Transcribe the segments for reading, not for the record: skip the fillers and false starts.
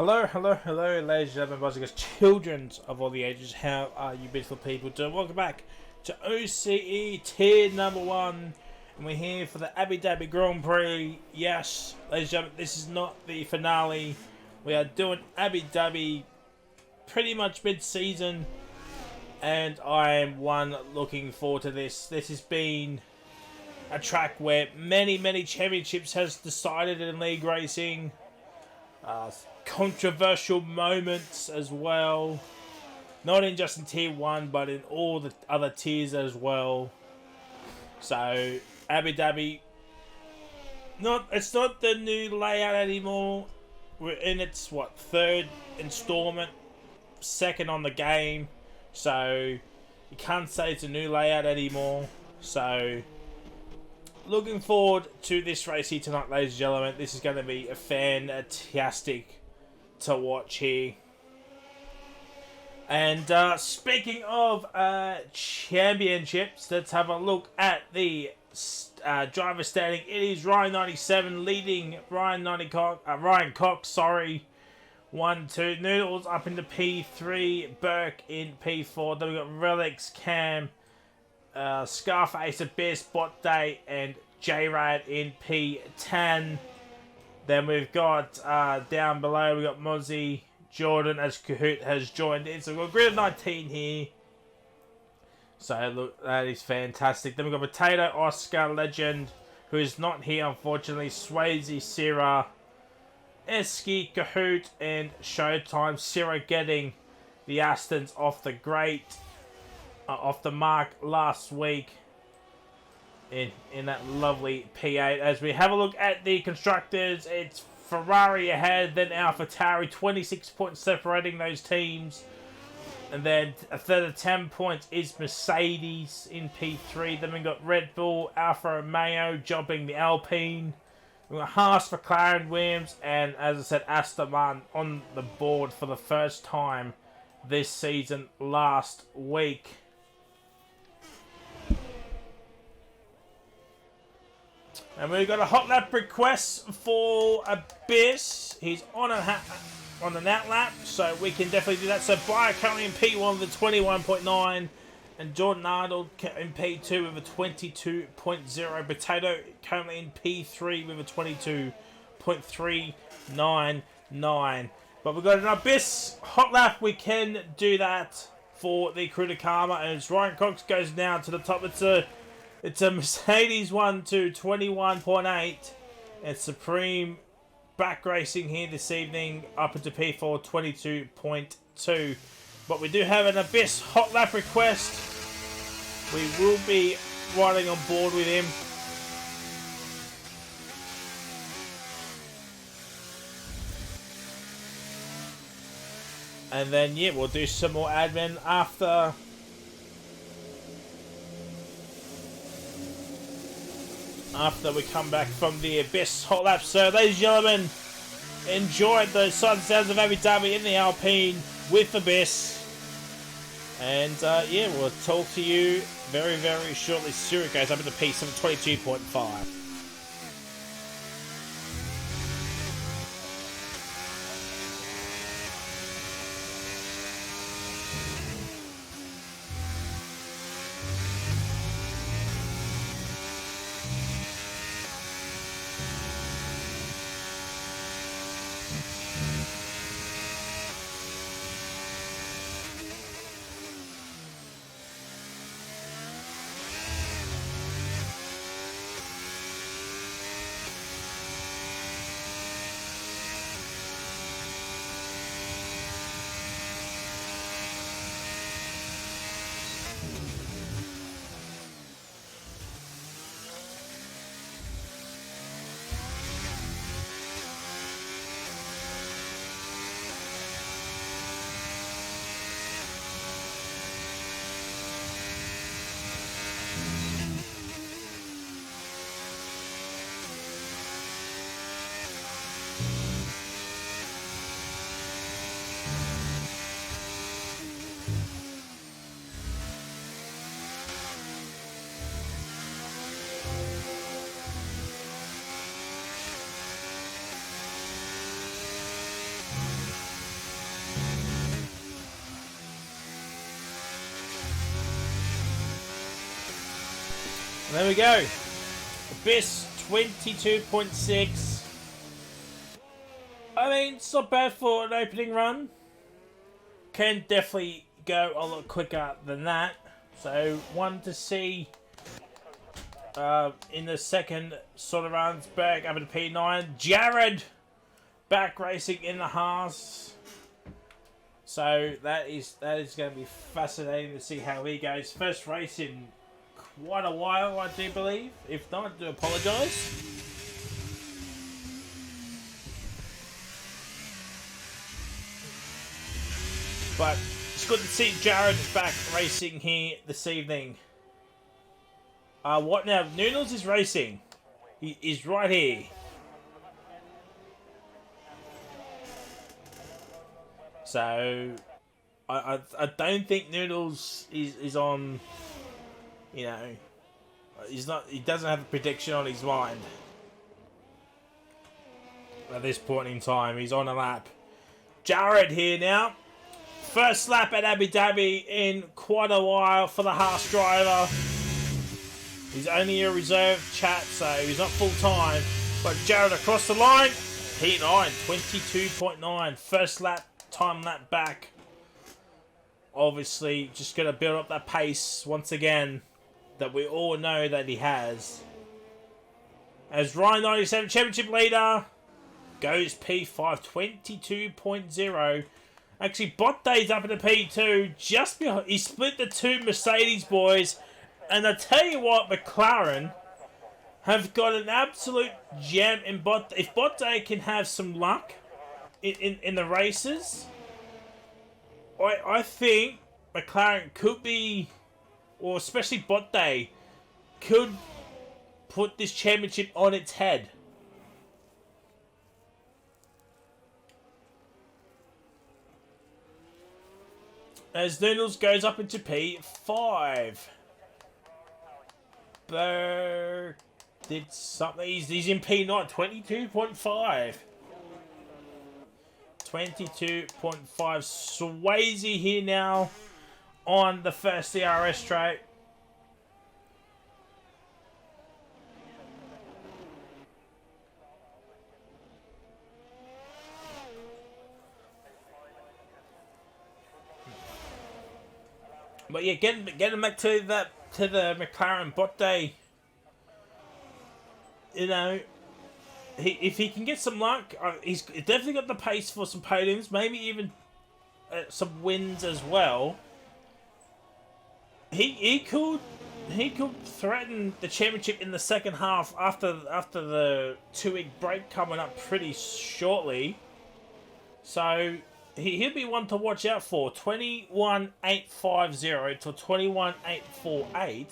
Hello, ladies and gentlemen, boys and girls, children of all the ages. How are you beautiful people doing? Welcome back to OCE Tier number 1. And we're here for the Abu Dhabi Grand Prix. Yes, ladies and gentlemen, this is not the finale. We are doing Abu Dhabi pretty much mid-season. And I am looking forward to this. This has been a track where many championships has decided in league racing. Controversial moments as well, not in just in tier 1 but in all the other tiers as well. So Abu Dhabi, it's not the new layout anymore. We're in its third installment, second on the game, so you can't say it's a new layout anymore. So looking forward to this race here tonight, ladies and gentlemen. This is going to be a fantastic to watch here. And speaking of championships, let's have a look at the driver standing. It is Ryan 97 leading Ryan Cox. 1-2. Noodles up into P3. Burke in P4. Then we've got Relics, Cam, Scarface, Abyss, Bot Day, and J-Rad in P10. Then we've got, down below, we've got Mozzie, Jordan as Kahoot has joined in. So we've got a grid of 19 here. So look, that is fantastic. Then we've got Potato, Oscar, Legend, who is not here, unfortunately. Swayze, Sierra, Eski, Kahoot, and Showtime. Sierra getting the Astons off the off the mark last week. In that lovely P8. As we have a look at the constructors, it's Ferrari ahead, then AlphaTauri, 26 points separating those teams. And then a third of 10 points is Mercedes in P3. Then we've got Red Bull, Alfa Romeo jumping the Alpine. We've got Haas, McLaren, Williams, and as I said, Aston Martin on the board for the first time this season last week. And we've got a hot lap request for Abyss. He's on an out lap, so we can definitely do that. So Bayer currently in P1 with a 21.9, and Jordan Arnold in P2 with a 22.0. Potato currently in P3 with a 22.399. But we've got an Abyss hot lap. We can do that for the Crew to Karma, and as Ryan Cox goes now to the top. It's a Mercedes 1-2, 21.8. And Supreme back racing here this evening up into P4, 22.2. But we do have an Abyss hot lap request. We will be riding on board with him. And then, yeah, we'll do some more admin after we come back from the Abyss hot lap. So, ladies and gentlemen, enjoyed the sights and sounds of Abu Dhabi in the Alpine with Abyss. And, yeah, we'll talk to you very shortly. Siri goes up in the P7, 22.5. And there we go. Abyss 22.6. I mean, it's not bad for an opening run. Can definitely go a lot quicker than that. So, one to see in the second sort of runs. Back up to P9. Jared back racing in the Haas. So that is going to be fascinating to see how he goes. First race in quite a while, I do believe. If not, I do apologise. But it's good to see Jared back racing here this evening. What now? Noodles is racing. He is right here. So, I don't think Noodles is on, you know, he doesn't have a prediction on his mind. At this point in time, he's on a lap. Jared here now. First lap at Abu Dhabi in quite a while for the Haas driver. He's only a reserve chat, so he's not full time. But Jared across the line. P9, 22.9. First lap. Time that back. Obviously, just going to build up that pace once again that we all know that he has. As Ryan 97 championship leader goes P5, 22.0. Actually, Bot Day's up in the P2 just behind. He split the two Mercedes boys, and I tell you what, McLaren have got an absolute gem in Bot. If Bot Day can have some luck in the races, I think McLaren could be, or especially Bot Day, could put this championship on its head. As Noodles goes up into P5. Burr did something. He's in P9, 22.5. 22.5. Swayze here now on the first CRS straight. But yeah, getting back to the McLaren Bot Day. You know, if he can get some luck, he's definitely got the pace for some podiums, maybe even some wins as well. He could threaten the championship in the second half after the 2-week break coming up pretty shortly. So he'll be one to watch out for. 21.850 to 21.848.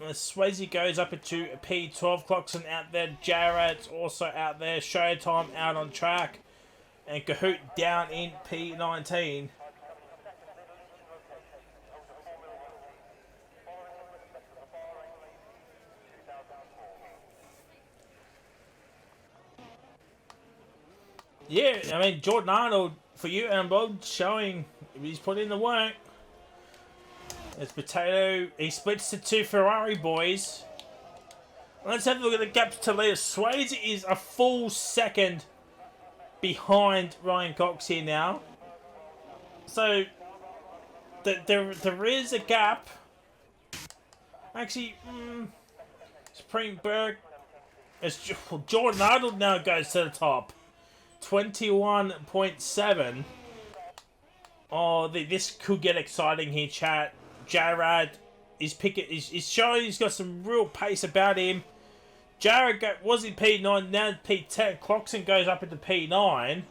Swayze goes up into P12. Clarkson out there. Jared's also out there. Showtime out on track. And Kahoot down in P19. Yeah, I mean, Jordan Arnold, for you and Bob, showing he's put in the work. There's Potato. He splits the two Ferrari boys. Let's have a look at the gap to leader. Swayze is a full second behind Ryan Cox here now. So, there is a gap. Actually, Supreme Berg. As Jordan Arnold now goes to the top. 21.7. Oh, this could get exciting here, chat. Jared is showing he's got some real pace about him. Jared was in P9, now P10. Clarkson goes up into P9.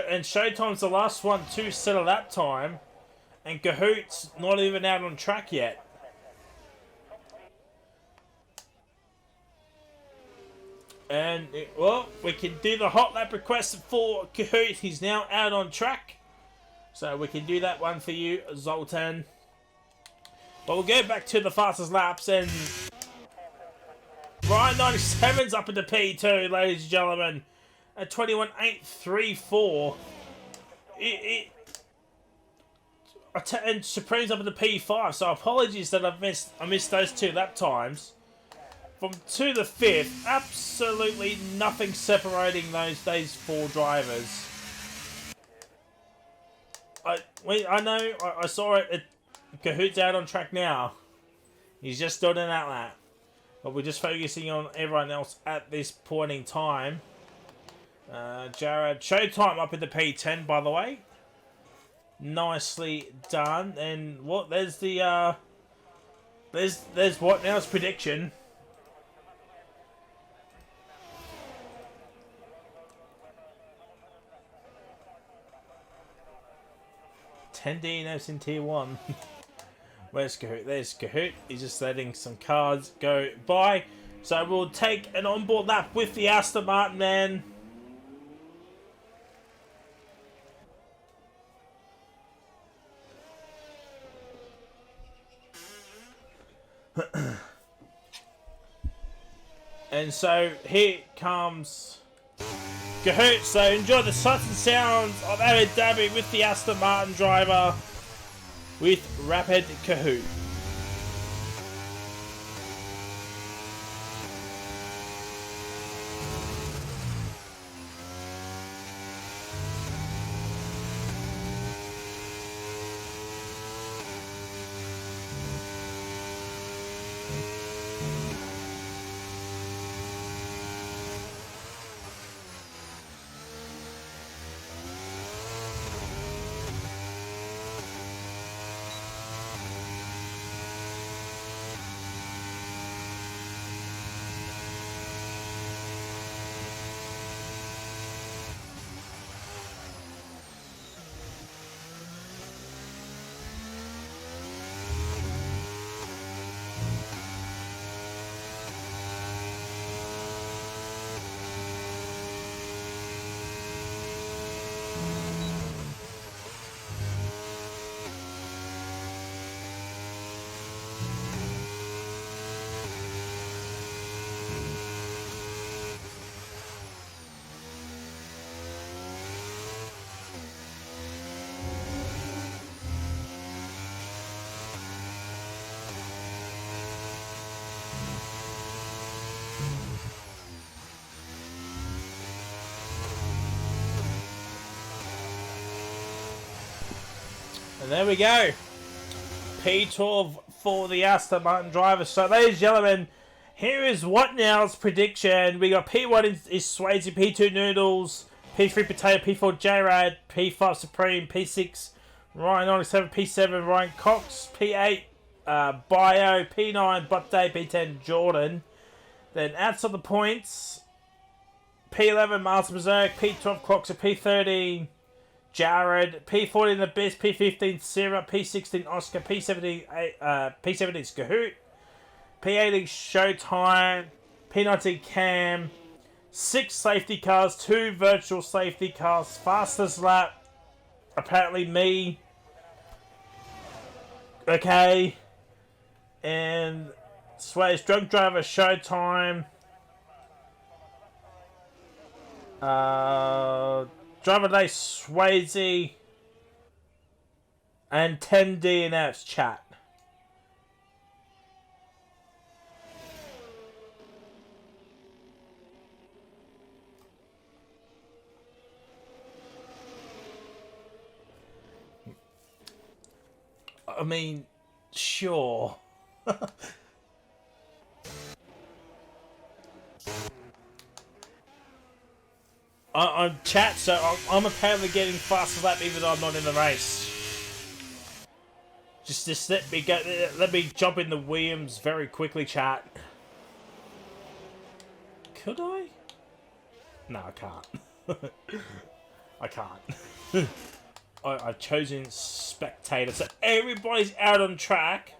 And Showtime's the last one to settle that time. And Kahoot's not even out on track yet. And, well, we can do the hot lap request for Kahoot. He's now out on track. So we can do that one for you, Zoltan. But we'll go back to the fastest laps. And Ryan 97's up into P2, ladies and gentlemen. At 21.834. and Supreme's up in the P5. So apologies that I missed those 2 lap times. From 2 to 5th, absolutely nothing separating those 4 drivers. I know I saw it. Cahoot's out on track now. He's just stood in that lap. But we're just focusing on everyone else at this point in time. Jared, Showtime up in the P10, by the way. Nicely done. And what? There's the there's what now's prediction. DNFs in Tier 1. Where's Kahoot? There's Kahoot. He's just letting some cars go by. So we'll take an onboard lap with the Aston Martin man. And so here comes Kahoot. So enjoy the sights and sounds of Abu Dhabi with the Aston Martin driver with Rapid Kahoot. And there we go. P12 for the Aston Martin driver. So, ladies and gentlemen, here is what now's prediction. We got P1 is Swayze, P2 Noodles, P3 Potato, P4 J-Rad, P5 Supreme, P6 Ryan 97, P7 Ryan Cox, P8 Bio, P9 Butt Day, P10 Jordan. Then outside the points, P11 Master Berserk, P12 Clocks, P13 Jared, P14 Abyss, P15 Sarah, P16 Oscar, P17 Kahoot, P18 Showtime, P19 Cam, 6 safety cars, 2 virtual safety cars, fastest lap, apparently me. Okay. And Sway's drunk driver Showtime. Driver Day Swayze. And 10 DNFs chat. I mean, sure. I'm chat, so I'm apparently getting faster lap even though I'm not in the race. Just let me go. Let me jump in the Williams very quickly, chat. Could I? No, I can't. I can't. I've chosen spectator, so everybody's out on track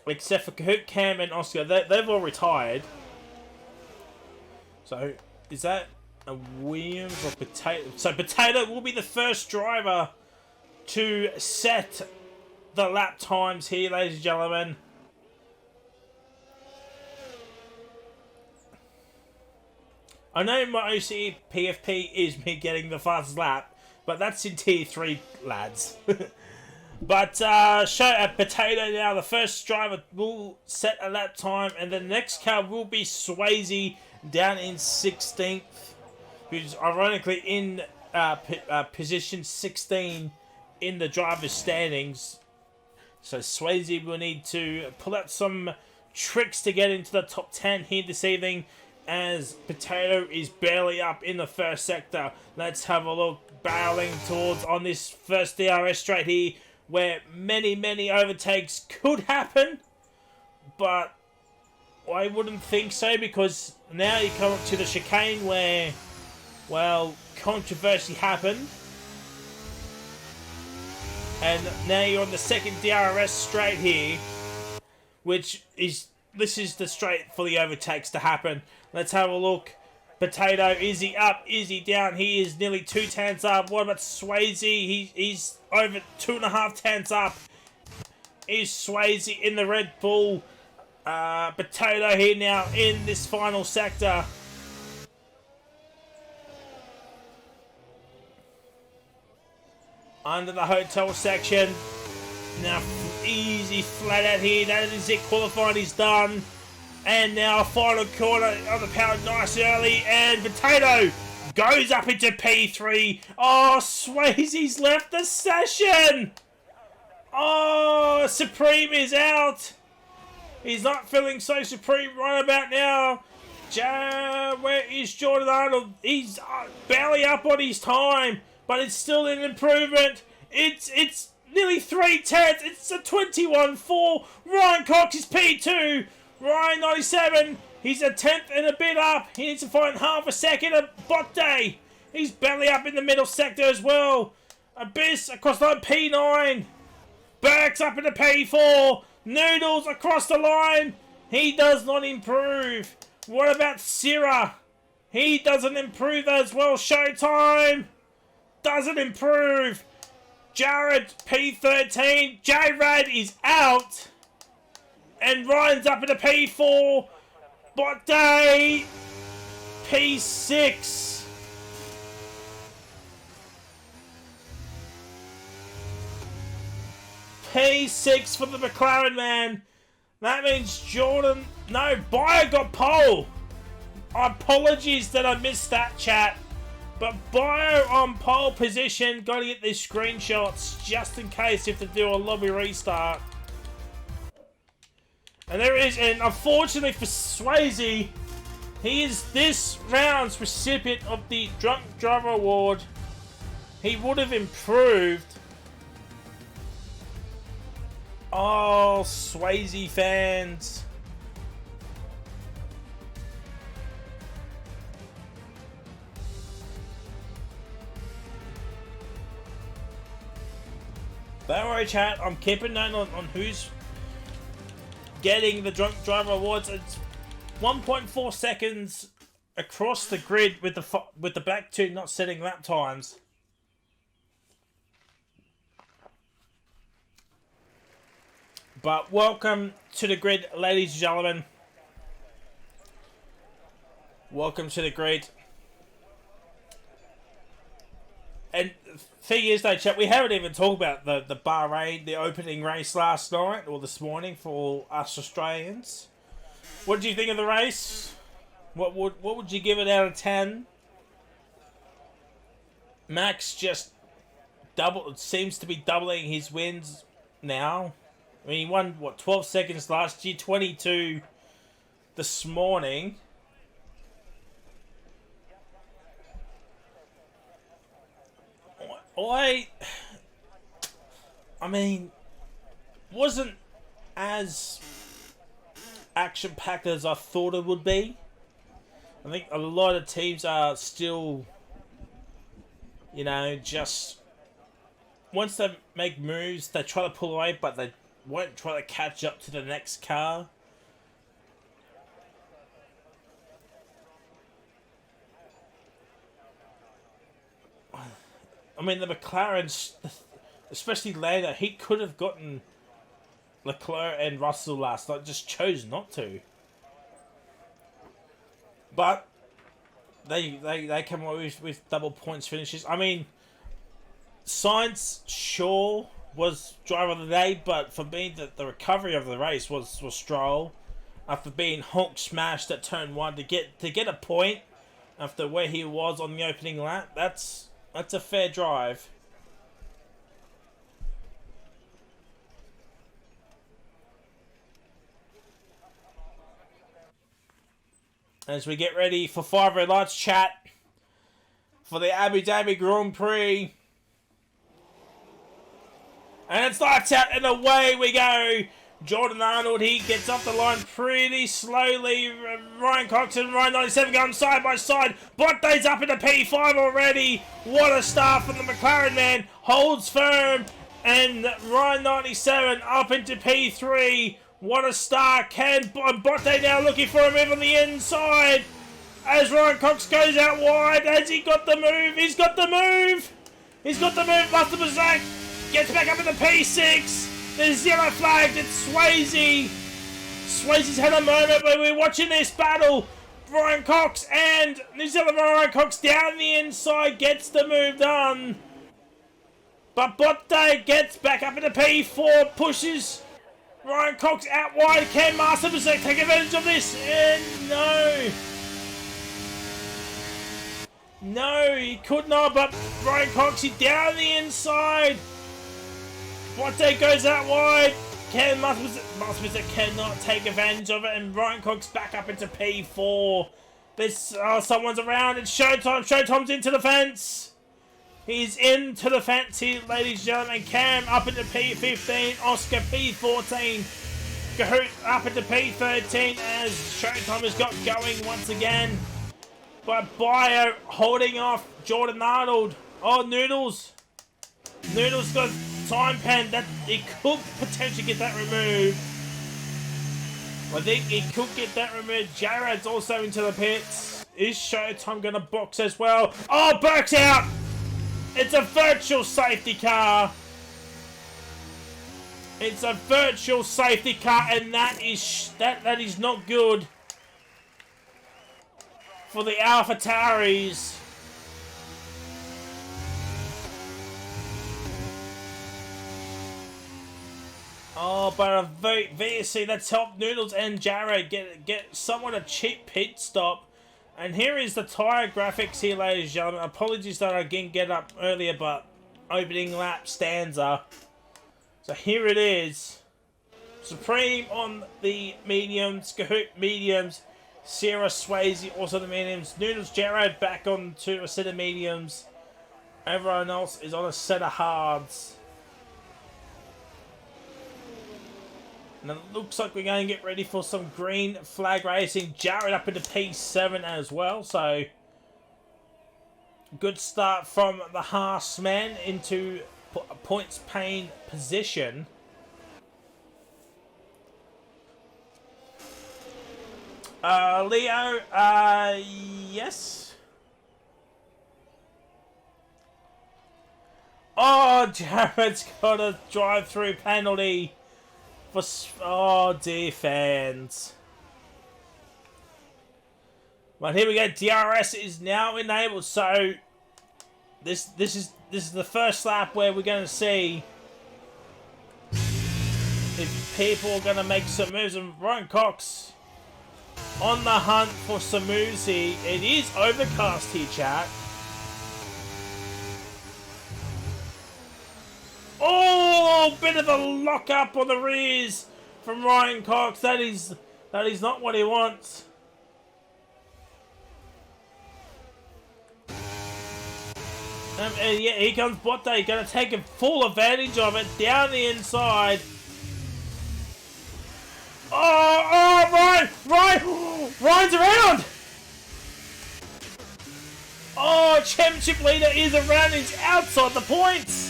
except for Kahoot, Cam, and Oscar. They've all retired. So is that a Williams or Potato? So Potato will be the first driver to set the lap times here, ladies and gentlemen. I know my OCE PFP is me getting the fastest lap, But that's in Tier 3, lads. But show at Potato now. The first driver will set a lap time, and the next car will be Swayze down in 16th, who's ironically in position 16 in the driver's standings. So Swayze will need to pull out some tricks to get into the top 10 here this evening, as Potato is barely up in the first sector. Let's have a look, barreling towards on this first DRS straight here, where many overtakes could happen, but I wouldn't think so, because now you come up to the chicane where, well, controversy happened. And now you're on the second DRS straight here, which is, this is the straight for the overtakes to happen. Let's have a look. Potato, is he up? Is he down? He is nearly 2 tenths up. What about Swayze? He's over 2.5 tenths up. Is Swayze in the Red Bull? Potato here now in this final sector. Under the hotel section. Now easy flat out here. That is it. Qualifying is done. And now a final corner of the power, nice early, and Potato goes up into P3. Oh, Swayze's left the session. Oh, Supreme is out. He's not feeling so supreme right about now. Where is Jordan Arnold? He's barely up on his time, but it's still an improvement. It's nearly 3 tenths. It's a 21.4. Ryan Cox is P2. Ryan 97, he's a 10th and a bit up. He needs to find half a second at Bot Day. He's barely up in the middle sector as well. Abyss across the line, P9. Burks up into P4. Noodles across the line. He does not improve. What about Syrah? He doesn't improve as well. Showtime doesn't improve. Jared, P13. J-Rad is out. And Ryan's up into P4. Bot Day, P6. P6 for the McLaren man. That means Jordan... No, Bio got pole. Apologies that I missed that, chat. But Bio on pole position. Got to get these screenshots just in case if to do a lobby restart. And there is, and unfortunately for Swayze, he is this round's recipient of the Drunk Driver Award. He would have improved. Oh, Swayze fans. Don't worry, chat. I'm keeping note on who's getting the Drunk Driver Awards. It's 1.4 seconds across the grid with the back two not setting lap times. But welcome to the grid, ladies and gentlemen. Welcome to the grid. And thing is, though, chat, we haven't even talked about the Bahrain, the opening race last night or this morning for us Australians. What did you think of the race? What would you give it out of 10? Max just seems to be doubling his wins now. I mean, he won, 12 seconds last year, 22 this morning. I mean, wasn't as action-packed as I thought it would be. I think a lot of teams are still, just once they make moves, they try to pull away, but they won't try to catch up to the next car. I mean, the McLarens, especially Lando, he could have gotten Leclerc and Russell last night, just chose not to. But they come away with double points finishes. I mean, Science, sure, was driver of the day, but for me, the recovery of the race was Stroll. After being Hulk smashed at turn 1 to get a point after where he was on the opening lap, that's a fair drive. As we get ready for 5 red lights, chat, for the Abu Dhabi Grand Prix. And it's lights out and away we go. Jordan Arnold, he gets off the line pretty slowly. Ryan Cox and Ryan 97 going side by side. Bottas up into P5 already. What a start from the McLaren man. Holds firm. And Ryan 97 up into P3. What a start. Can Bottas now looking for a move on the inside. As Ryan Cox goes out wide. Has he got the move? He's got the move. He's got the move. Buster Bazak gets back up in the P6. There's yellow flagged. It's Swayze. Swayze's had a moment where we're watching this battle. Ryan Cox and New Zealand Ryan Cox down the inside gets the move done. But Bottas gets back up into P4. Pushes Ryan Cox out wide. Can Master Bazak take advantage of this? No. No, he could not, but Ryan Cox, he's down the inside. Bottas goes out wide. Can Master Bazak cannot take advantage of it, and Ryan Cox back up into P4. There's someone's around. It's Showtime. Showtime's into the fence. He's into the fence here, ladies and gentlemen. Cam up into P15. Oscar P14. Kahoot up into P13 as Showtime has got going once again. But Bio holding off Jordan Arnold. Oh, Noodles. Noodles got time pen. That he could potentially get that removed. I think he could get that removed. Jared's also into the pits. Is Showtime going to box as well? Oh, Burke's out. It's a virtual safety car. It's a virtual safety car, and that is not good for the AlphaTauris. Oh, but a VSC, that's helped Noodles and Jared get somewhat a cheap pit stop. And here is the tyre graphics here, ladies and gentlemen. Apologies that I didn't get up earlier, but opening lap stanza. So here it is. Supreme on the mediums, Kahoot mediums, Sierra Swayze also the mediums, Noodles Jared back on to a set of mediums. Everyone else is on a set of hards. And it looks like we're going to get ready for some green flag racing. Jared up into P7 as well. So, good start from the Haas man into points paying position. Leo, yes. Oh, Jared's got a drive-through penalty. Oh dear, fans. But here we go. DRS is now enabled. So this is the first lap where we're going to see if people are going to make some moves. And Ryan Cox on the hunt for some moves here. It is overcast here, chat. Oh, bit of a lock up on the rears from Ryan Cox. That is not what he wants. And yeah, here comes Bottas. Going to take a full advantage of it down the inside. Oh, Ryan's around. Oh, championship leader is around. He's outside the points.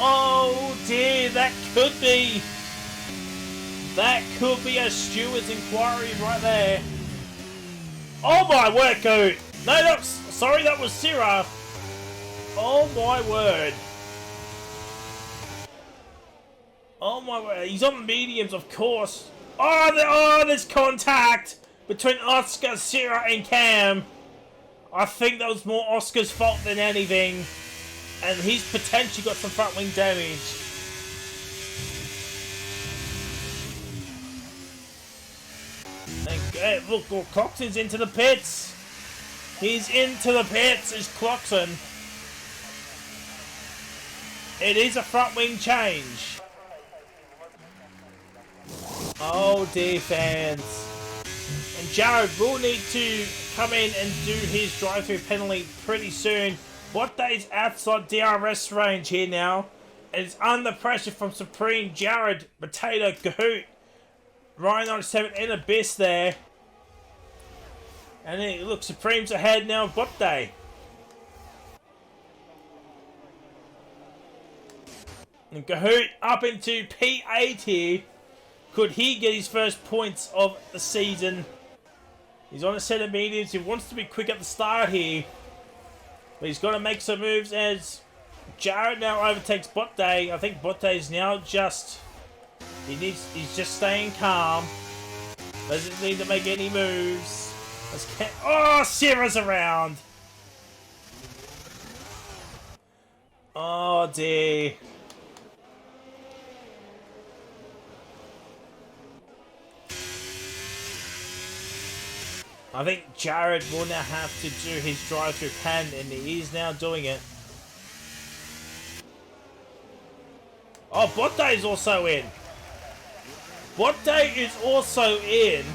Oh dear, that could be a steward's inquiry right there. Oh my word, Coot. No, sorry, that was Syrah. Oh my word. Oh my word, he's on mediums, of course. Oh, there's contact between Oscar, Syrah, and Cam. I think that was more Oscar's fault than anything. And he's potentially got some front wing damage. And look, Coxon's into the pits. He's into the pits, is Coxon. It is a front wing change. Oh dear, fans. And Jared will need to come in and do his drive-through penalty pretty soon. Bottay's outside DRS range here now. And it's under pressure from Supreme, Jared, Potato, Kahoot, Ryan 97 and Abyss there. And then, look, Supreme's ahead now of Bottay. And Kahoot up into P8 here. Could he get his first points of the season? He's on a set of mediums. He wants to be quick at the start here. But he's got to make some moves as Jared now overtakes Bottay. I think Bottay is now just... He's just staying calm. Doesn't need to make any moves. Oh, Sierra's around. Oh, dear. I think Jared will now have to do his drive-through pen, and he is now doing it. Oh, Bottay is also in. Bottay is also in.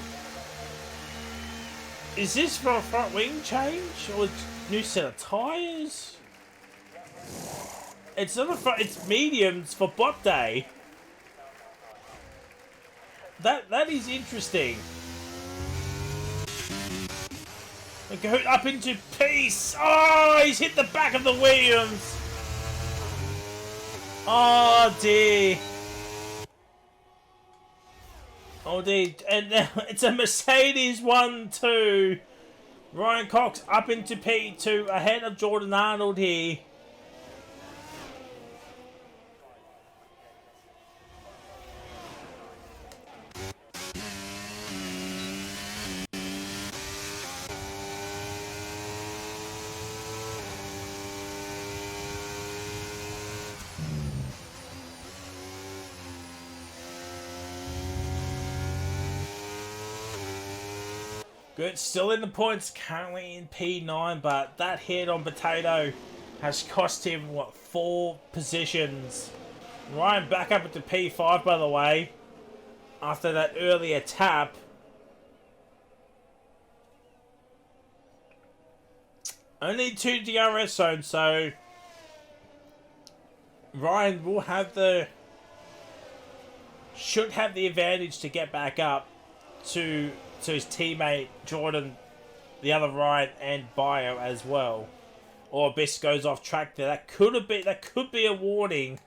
Is this for a front wing change or a new set of tyres? It's not a front. It's mediums for Bottay. That is interesting. And Kahoot up into peace. Oh, he's hit the back of the Williams. Oh dear. Oh dear. And now it's a Mercedes 1-2. Ryan Cox up into P2 ahead of Jordan Arnold here. Good, still in the points, currently in P9, but that hit on Potato has cost him, what, 4 positions. Ryan back up into P5, by the way, after that earlier tap. Only 2 DRS zones, so Ryan will have should have the advantage to get back up to his teammate Jordan, the other Ryan, and Bio as well. Or Abyss goes off track there. That could be a warning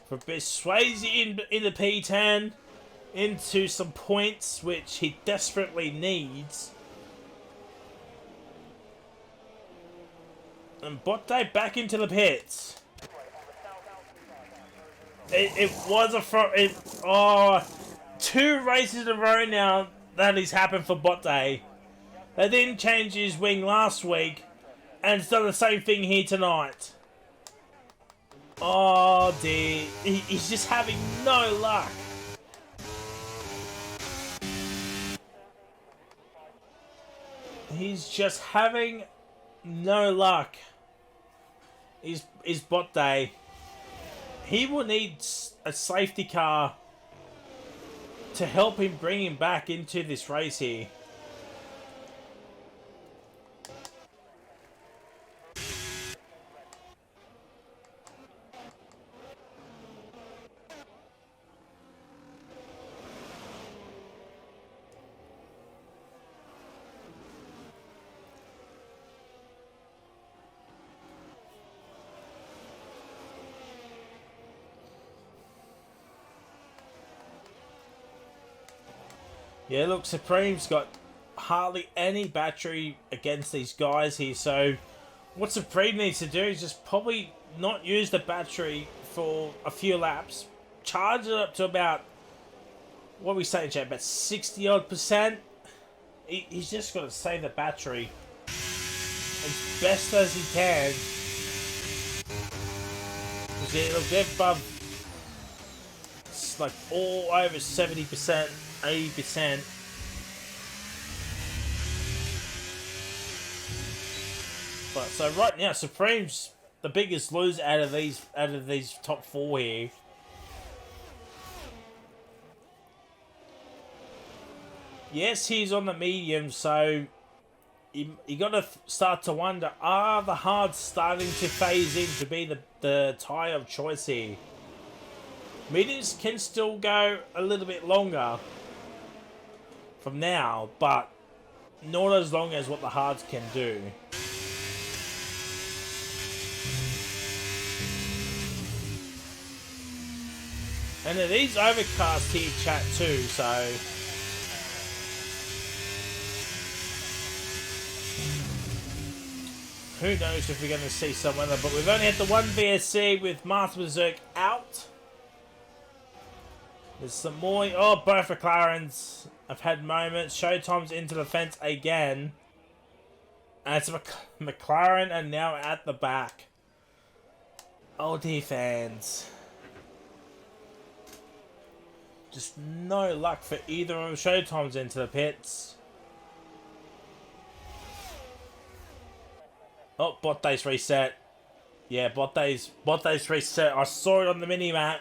for Abyss. Sways in the P10 into some points which he desperately needs. And Bottay back into the pits. It was a front. Oh, 2 races in a row now. That has happened for Bottay. They didn't change his wing last week, and it's done the same thing here tonight. Oh dear, he's just having no luck. He's just having no luck. Is Bottay. He will need a safety car to help him bring him back into this race here. Yeah, look, Supreme's got hardly any battery against these guys here, so what Supreme needs to do is just probably not use the battery for a few laps, charge it up to about, what are we saying, Chad, about 60 odd %. He's just got to save the battery. best as he can. It'll get above, it's like all over 70%, 80%. But so right now, Supreme's the biggest loser out of these top 4 here. Yes, he's on the medium, so you got to start to wonder, are the hards starting to phase in to be the tyre of choice here? Mediums can still go a little bit longer from now, but not as long as what the hards can do. And it is overcast here, chat, too, so who knows if we're going to see some weather, but we've only had the one VSC with Master Berserk out. There's some more. Oh, both McLarens have had moments. Showtime's into the fence again. And it's McLaren and now at the back. Oh dear, fans. Just no luck for either of Showtime's into the pits. Oh, bot days reset. Yeah, bot days reset. I saw it on the mini-map.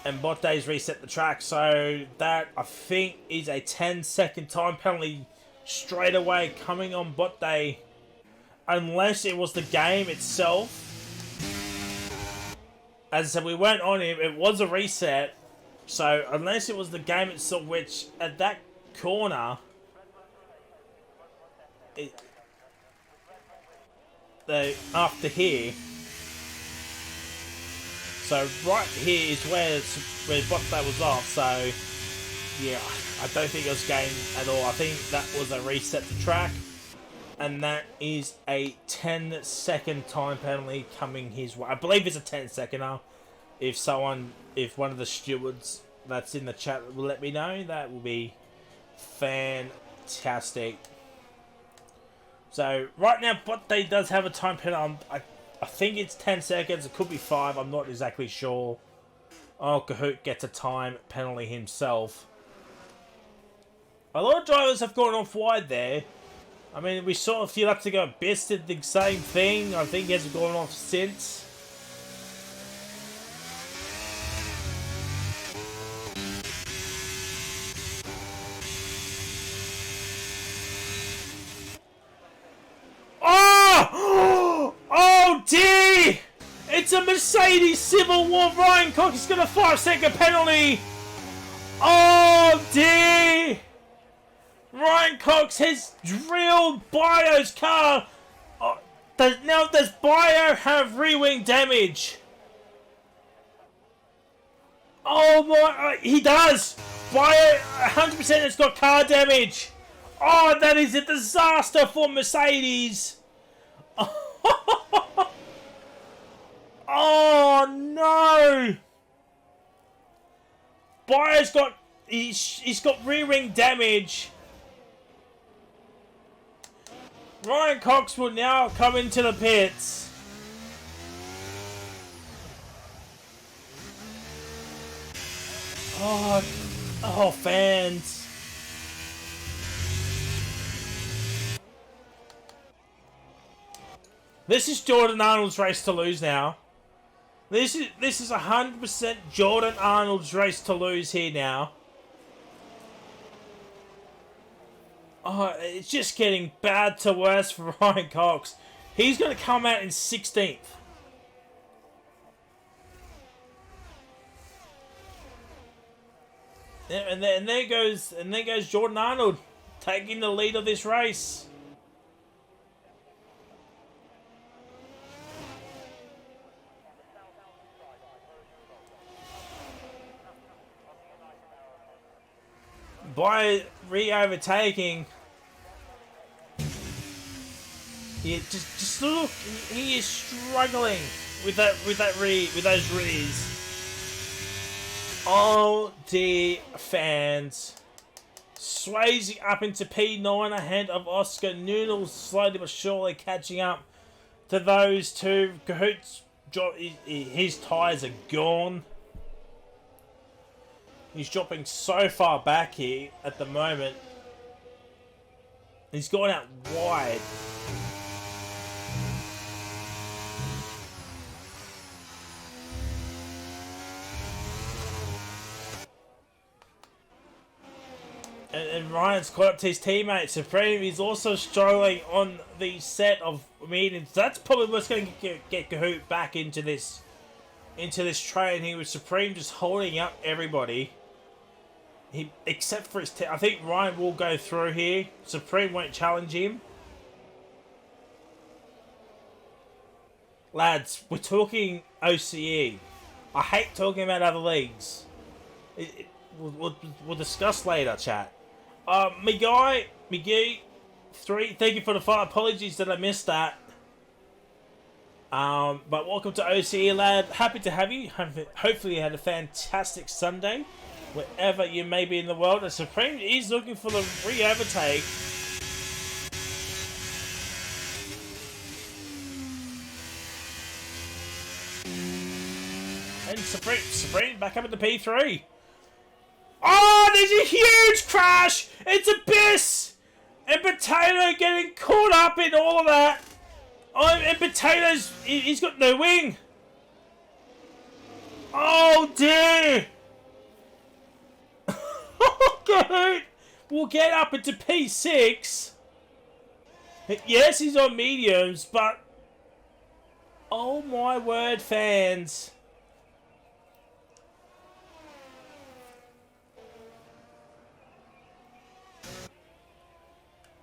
And bot days reset the track. So that, I think, is a 10-second time penalty straight away coming on bot day. Unless it was the game itself. As I said, we weren't on it. It was a reset. So unless it was the game itself, which at that corner... after here, so right here is where bot day was off. So yeah, I don't think it was game at all. I think that was a reset to track, and that is a 10-second time penalty coming his way. I believe it's a 10-seconder. If one of the stewards that's in the chat will let me know, that will be fantastic. So, right now, bot day does have a time penalty. I think it's 10 seconds. It could be 5. I'm not exactly sure. Oh, Kahoot gets a time penalty himself. A lot of drivers have gone off wide there. I mean, we saw a few laps ago, Biss did the same thing. I think he hasn't gone off since. It's a Mercedes Civil War. Ryan Cox is going to 5-second penalty. Oh dear. Ryan Cox has drilled Bio's car. Oh, now does Bio have rear-wing damage? Oh my, he does. Bio 100% has got car damage. Oh, that is a disaster for Mercedes. Oh no! Bio's got he's got rear wing damage. Ryan Cox will now come into the pits. Oh, fans. This is Jordan Arnold's race to lose now. This is 100% Jordan Arnold's race to lose here now. Oh, it's just getting bad to worse for Ryan Cox. He's going to come out in 16th. And there goes Jordan Arnold taking the lead of this race. By re-overtaking, yeah, just look, he is struggling with those rears. Oh dear, fans, Swayze up into P9 ahead of Oscar. Noodles slowly but surely catching up to those two. Cahoots, his tyres are gone. He's dropping so far back here at the moment. He's gone out wide. And Ryan's caught up to his teammate Supreme. He's also struggling on the set of meetings. That's probably what's going to get Kahoot back into this train. He was Supreme just holding up everybody. Except for his I think Ryan will go through here. Supreme won't challenge him. Lads, we're talking OCE. I hate talking about other leagues. We'll discuss later, chat. McGee, 3, thank you for the follow. Apologies that I missed that. But welcome to OCE, lad. Happy to have you. Hopefully you had a fantastic Sunday, wherever you may be in the world. And Supreme is looking for the re-overtake. And Supreme back up at the P3. Oh, there's a huge crash! It's Abyss! And Potato getting caught up in all of that. Oh, and Potato's, he's got no wing. Oh dear! Oh god! We'll get up into P6. Yes, he's on mediums, but... Oh my word, fans.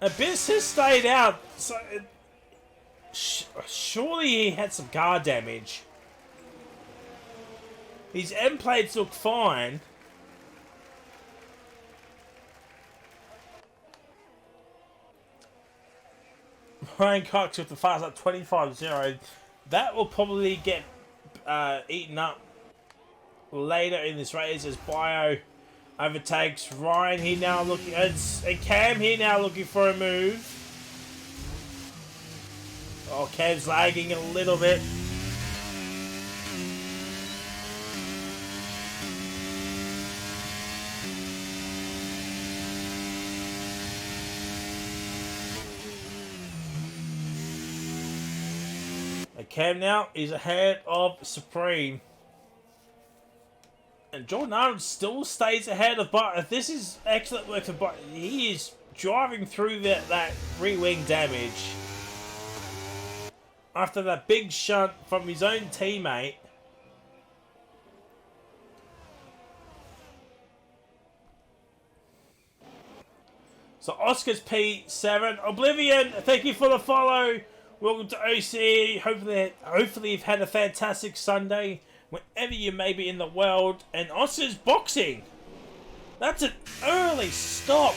Abyss has stayed out, so surely he had some car damage. His end plates look fine. Ryan Cox with the fast up 25-0. That will probably get eaten up later in this race as Bio overtakes Ryan. He now looking, and Cam here now looking for a move. Oh, Cam's lagging a little bit. And Cam now is ahead of Supreme. And Jordan Arnold still stays ahead of Butler. This is excellent work for Butler. He is driving through that re-wing damage. After that big shunt from his own teammate. So Oscar's P7. Oblivion, thank you for the follow. Welcome to OCE. Hopefully you've had a fantastic Sunday, wherever you may be in the world. And Oscar's boxing. That's an early stop.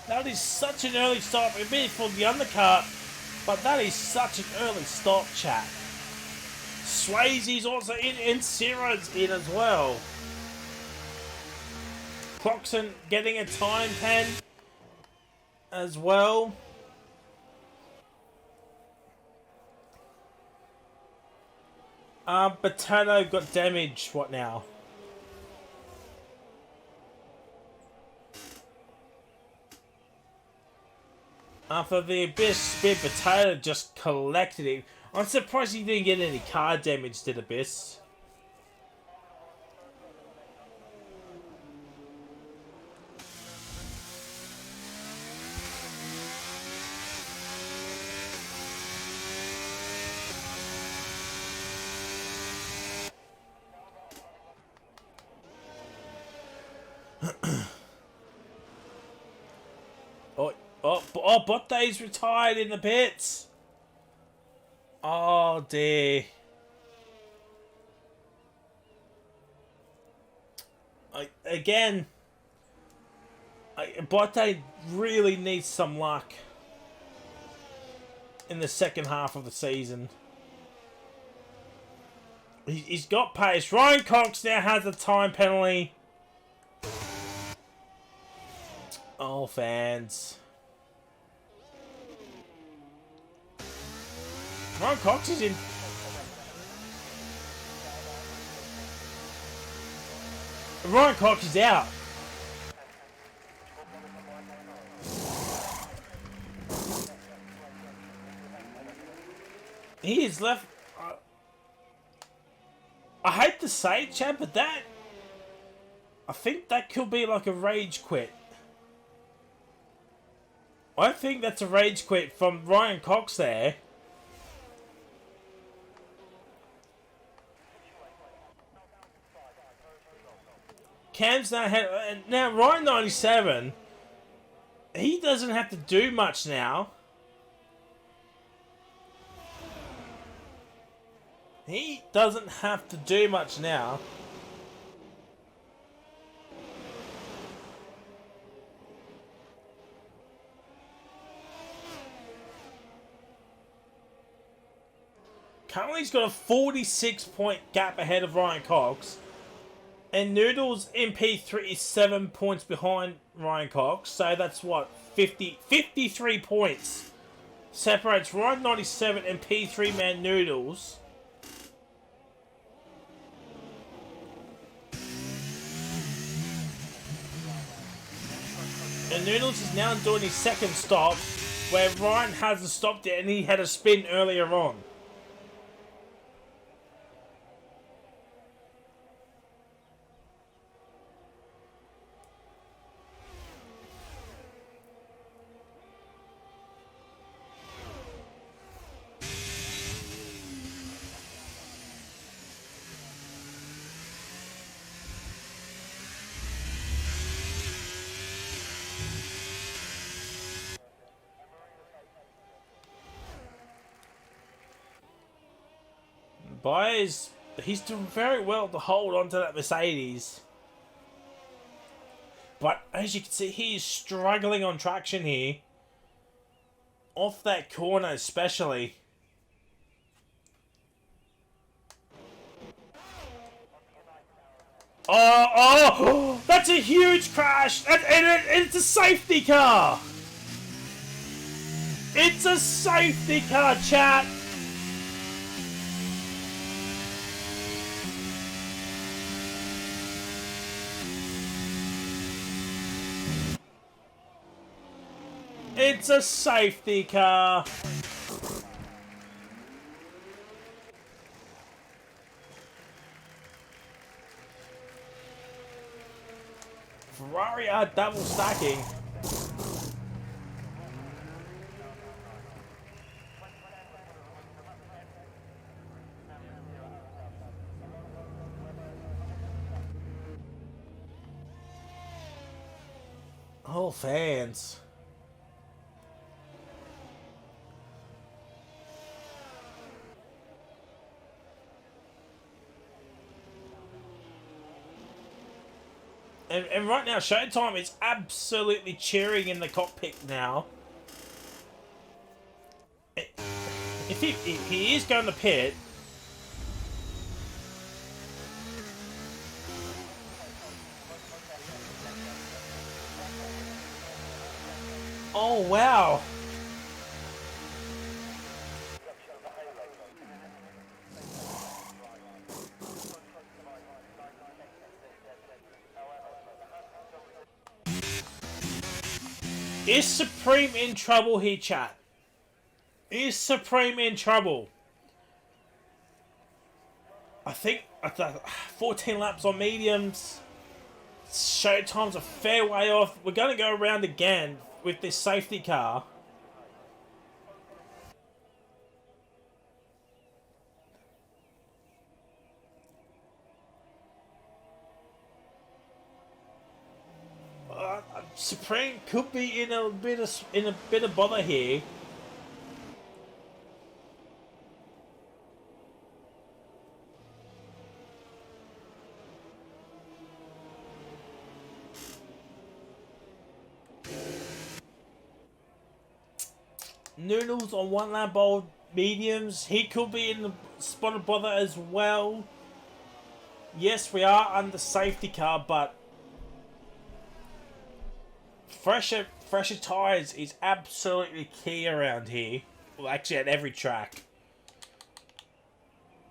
That is such an early stop. It may be for the undercut, but that is such an early stop, chat. Swayze's also in, and Ciro's in as well. Croxon getting a time pen as well. Potato got damage. What now? After the Abyss spin, Potato just collected him. I'm surprised he didn't get any car damage, did Abyss? Botte's retired in the pits. Oh dear. Botte really needs some luck in the second half of the season. He's got pace. Ryan Cox now has a time penalty. All fans. Ryan Cox is in. Ryan Cox is out. He is left. I hate to say it, Chad, but that. I think that could be like a rage quit. I think that's a rage quit from Ryan Cox there. Cam's now Ryan 97. He doesn't have to do much now. He doesn't have to do much now. Currently, he's got a 46-point gap ahead of Ryan Cox. And Noodles in P3 is 7 points behind Ryan Cox. So that's what? 53 points. Separates Ryan 97 and P3 man Noodles. And Noodles is now doing his second stop, where Ryan hasn't stopped it and he had a spin earlier on. Boys, he's doing very well to hold on to that Mercedes. But as you can see, he is struggling on traction here. Off that corner especially. Oh, that's a huge crash. And it's a safety car. It's a safety car, chat. It's a safety car. Ferrari are double stacking. Oh, fans. And right now, Showtime is absolutely cheering in the cockpit now. If he is going to pit, oh wow. Is Supreme in trouble here, chat? Is Supreme in trouble? I think 14 laps on mediums. Showtime's a fair way off. We're going to go around again with this safety car. Supreme could be in a bit of bother here. Noodles on one lap old mediums. He could be in the spot of bother as well. Yes, we are under safety car, but fresher tyres is absolutely key around here. Well, actually at every track.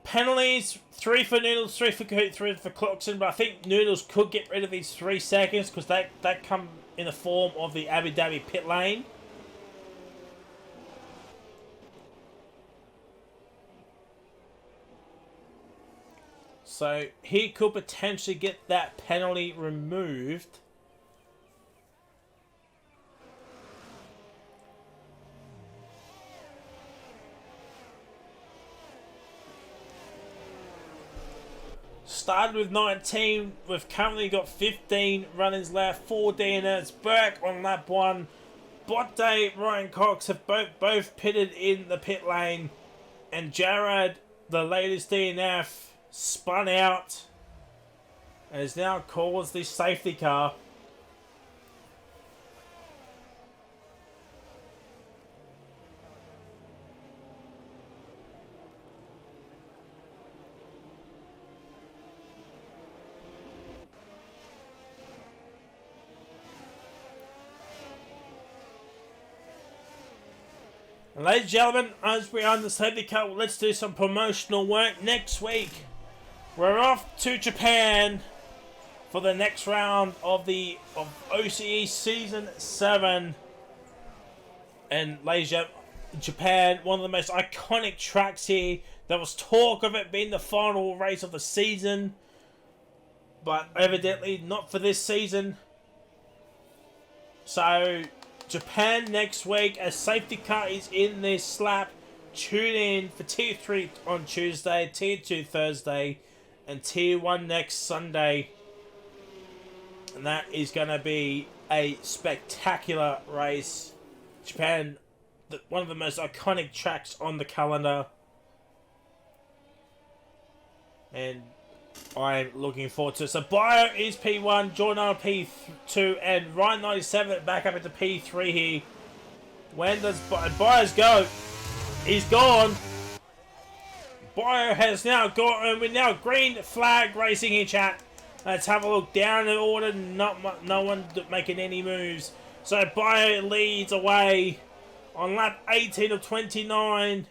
Penalties, 3 for Noodles, 3 for Coot, 3 for Clarkson, but I think Noodles could get rid of his 3 seconds because that come in the form of the Abu Dhabi pit lane. So he could potentially get that penalty removed. Started with 19, we've currently got 15 runners left, 4 DNFs. Burke on lap 1. Botte, Ryan Cox have both pitted in the pit lane. And Jared, the latest DNF, spun out and has now caused this safety car. And ladies and gentlemen, as we are on the safety car, let's do some promotional work. Next week, we're off to Japan for the next round of OCE Season 7. And ladies and gentlemen, Japan, one of the most iconic tracks here. There was talk of it being the final race of the season, but evidently not for this season. So Japan next week, a safety car is in this lap. Tune in for Tier 3 on Tuesday, Tier 2 Thursday, and Tier 1 next Sunday. And that is going to be a spectacular race. Japan, one of the most iconic tracks on the calendar. And I'm looking forward to it. So Bio is P1, Jordan P2, and Ryan 97 back up into P3 here. When does Bio's go? He's gone. Bio has now gone, and we're now green flag racing here, chat. Let's have a look down in order. No one making any moves. So Bio leads away on lap 18 of 29.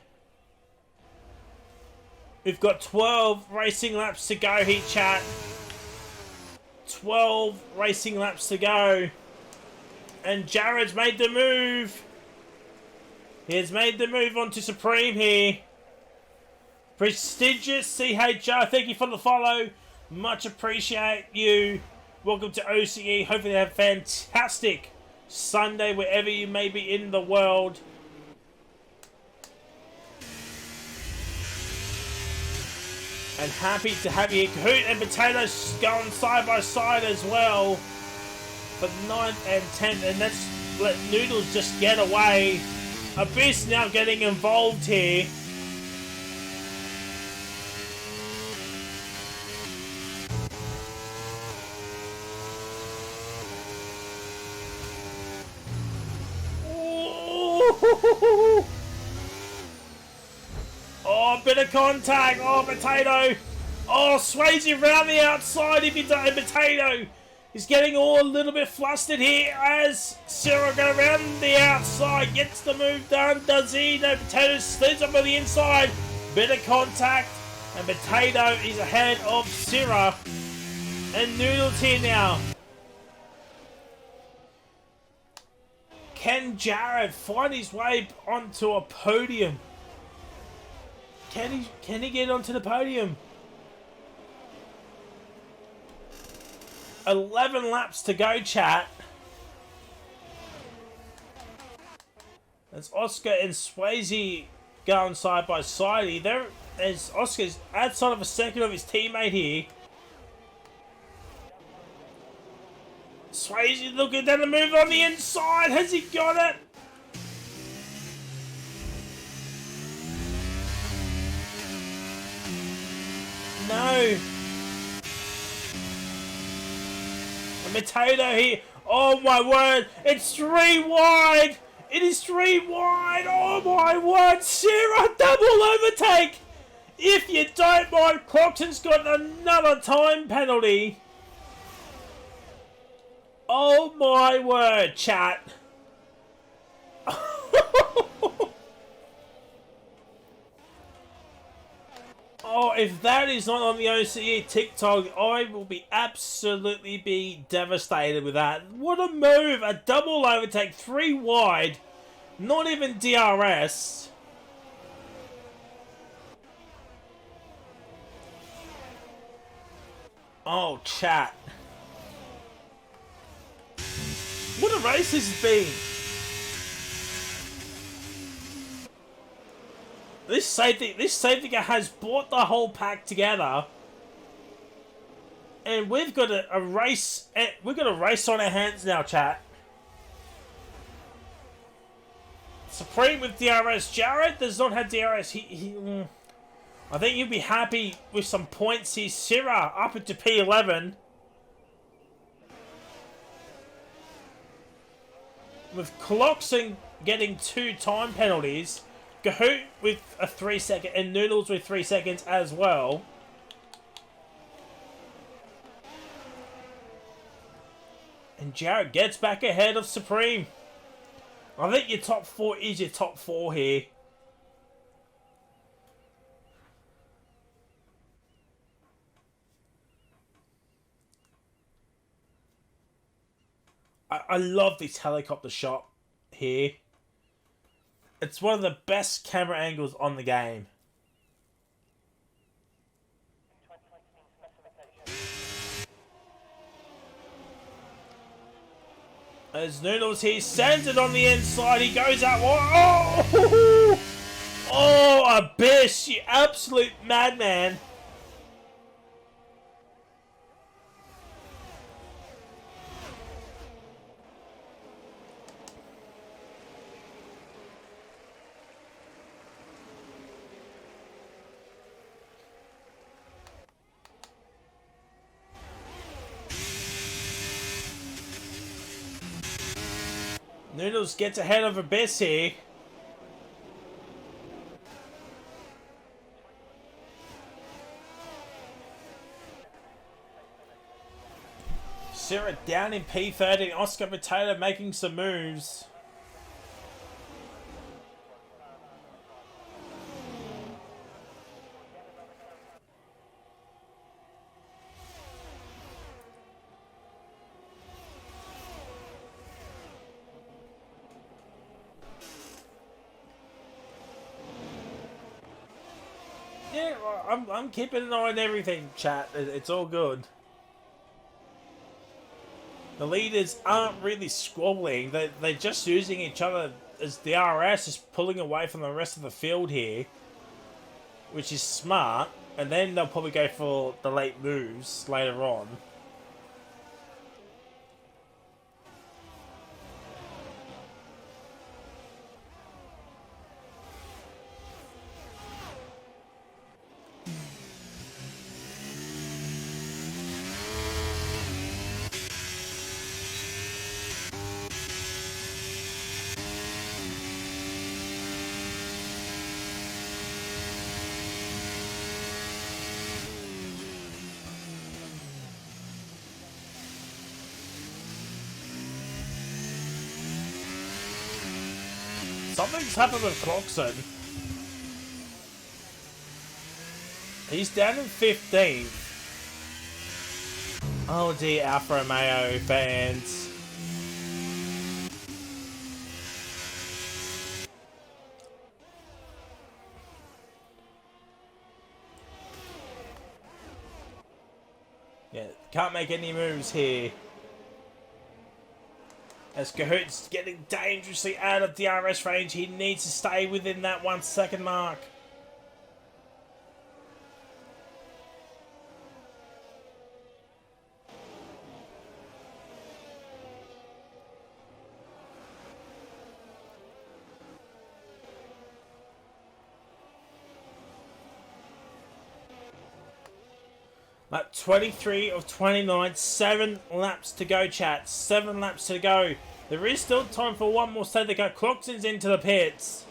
We've got 12 racing laps to go here, chat. 12 racing laps to go. And Jared's made the move. He has made the move onto Supreme here. Prestigious CHR, thank you for the follow. Much appreciate you. Welcome to OCE. Hopefully you have a fantastic Sunday wherever you may be in the world. And happy to have you. Kahoot and Potatoes going side by side as well. For 9th and 10th. And let's let Noodles just get away. Abyss now getting involved here. Ooh. Oh, bit of contact. Oh, Potato. Oh, Swayze around the outside if you don't. Potato is getting all a little bit flustered here as Cyril goes around the outside. Gets the move done. Does he? No, Potato slides up on the inside. Bit of contact. And Potato is ahead of Cyril. And Noodles here now. Can Jared find his way onto a podium? Can he get onto the podium? 11 laps to go, chat. As Oscar and Swayze going side by side here. There as Oscar's outside of a second of his teammate here. Swayze looking down the move on the inside. Has he got it? No. A Potato here. Oh my word. It's 3 wide. It is 3 wide. Oh my word. Sarah, double overtake. If you don't mind, Clarkson's got another time penalty. Oh my word, chat. Oh, if that is not on the OCE TikTok, I will be absolutely devastated with that. What a move! A double overtake, 3 wide. Not even DRS. Oh, chat. What a race this has been. This safety car has brought the whole pack together, and we've got a race. We've got a race on our hands now, chat. Supreme with DRS. Jared does not have DRS. I think you'll be happy with some points here. Syrah up into P11. With Cloxon getting 2 time penalties. Gahoot with a 3 second, and Noodles with 3 seconds as well. And Jared gets back ahead of Supreme. I think your top 4 is your top 4 here. I love this helicopter shot here. It's one of the best camera angles on the game. As Noodles, he sends it on the inside. He goes out. Oh! Oh, Abyss, you absolute madman. Noodles gets ahead of Abyss here. Syrah down in P13. Oscar Potato making some moves. Yeah, I'm keeping an eye on everything, chat. It's all good. The leaders aren't really squabbling. They're just using each other as the DRS is pulling away from the rest of the field here, which is smart. And then they'll probably go for the late moves later on. Something's happened with Cloxon. He's down in 15th. Oh dear, Alfa Romeo fans. Yeah, can't make any moves here. As Cahoot's getting dangerously out of DRS range, he needs to stay within that 1 second mark. At 23 of 29, 7 laps to go, chat. 7 laps to go. There is still time for one more state to go. Cloxon's into the pits.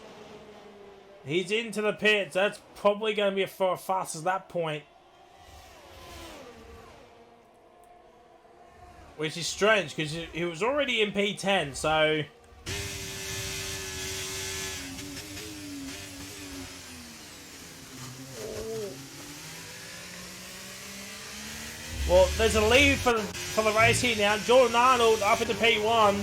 He's into the pits. That's probably going to be for fast as that point. Which is strange, because he was already in P10, so... Well, there's a lead for the race here now. Jordan Arnold up into P1.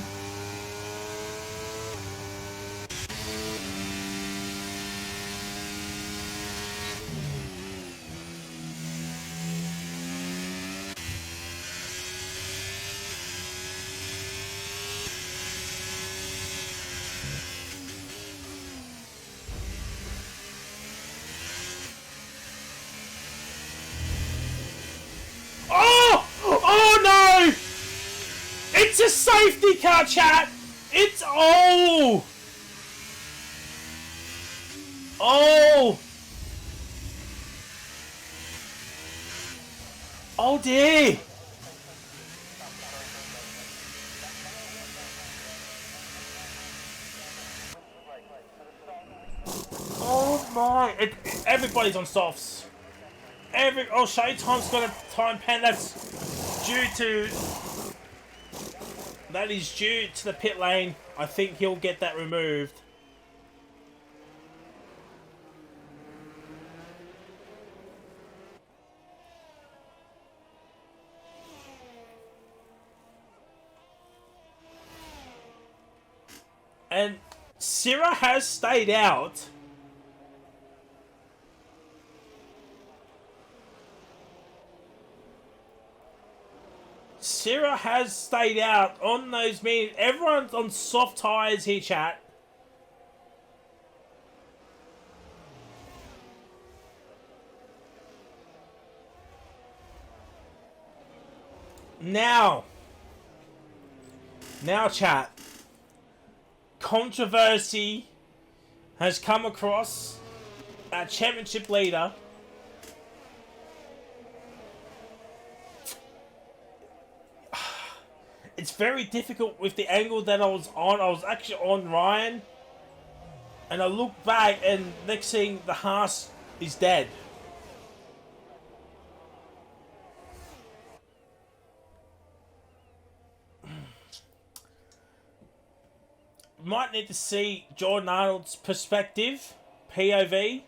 It's a safety car, chat! It's... Oh! Oh! Oh dear! Oh my! Everybody's on softs. Oh, Showtime's got a time pen that's due to... That is due to the pit lane. I think he'll get that removed. And Sierra has stayed out. Sierra has stayed out on those meetings. Everyone's on soft tyres here, chat. Now, chat. Controversy has come across our championship leader. It's very difficult with the angle that I was on. I was actually on Ryan. And I look back and next thing, the Haas is dead. Might need to see Jordan Arnold's perspective. POV.